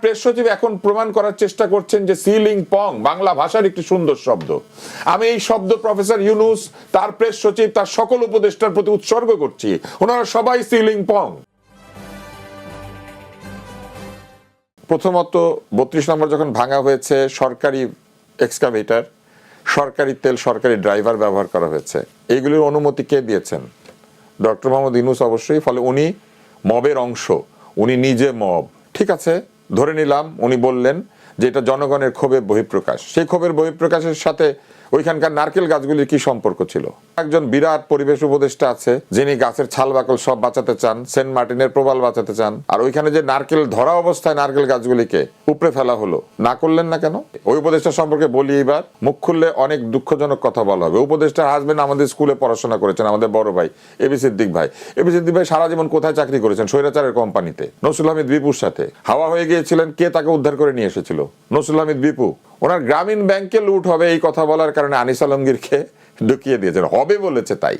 Press সচিব এখন প্রমাণ করার চেষ্টা করছেন যে সিলিং পং বাংলা ভাষার একটি সুন্দর শব্দ। আমি এই শব্দ প্রফেসর ইউনূস, তার প্রেস সচিব, তার সকল উপদেষ্টার প্রতি উৎসর্গ করছি। ওনারা সবাই সিলিং পং। প্রথমত 32 নম্বর যখন ভাঙা হয়েছে, সরকারি এক্সকাভেটর, সরকারি তেল, সরকারি ড্রাইভার ব্যবহার করা হয়েছে। এইগুলির অনুমতি কে দিয়েছেন? ডক্টর মোহাম্মদ ইউনূস অবশ্যই। ফলে উনি মবের অংশ, উনি নিজে মব। ঠিক আছে, ধরে নিলাম উনি বললেন যে এটা জনগণের ক্ষোভের বহিঃপ্রকাশ। সেই ক্ষোভের বহিঃপ্রকাশের সাথে ওইখানকার নারকেল গাছগুলির কি সম্পর্ক ছিল? একজন বিরাট পরিবেশ উপদেষ্টা আছে যিনি গাছের ছাল বাকল সব বাঁচাতে চান, সেন্ট মার্টিনের প্রবাল বাঁচাতে চান, আর ওইখানে যে নারকেল ধরা অবস্থায় নারকেল গাছগুলিকে উপড়ে ফেলা হলো, না করলেন না কেন? ওই উপদেষ্টা সম্পর্কে বলি, এবার মুখ খুললে অনেক দুঃখজনক কথা বলা হবে। উপদেষ্টার হাজবেন্ড আমাদের স্কুলে পড়াশোনা করেছেন, আমাদের বড় ভাই এবি সিদ্দিক ভাই। এবি সিদ্দিক ভাই সারা জীবন কোথায় চাকরি করেছেন? স্বৈরাচারের কোম্পানিতে, নসরুল হামিদ বিপুর সাথে। হাওয়া হয়ে গিয়েছিলেন, কে তাকে উদ্ধার করে নিয়ে এসেছিল? নসরুল হামিদ বিপু। ওনার গ্রামীণ ব্যাংকে লুট হবে এই কথা বলার কারণে আনিস আলমগীরকে ঢুকিয়ে দিয়েছেন, হবে বলেছে তাই।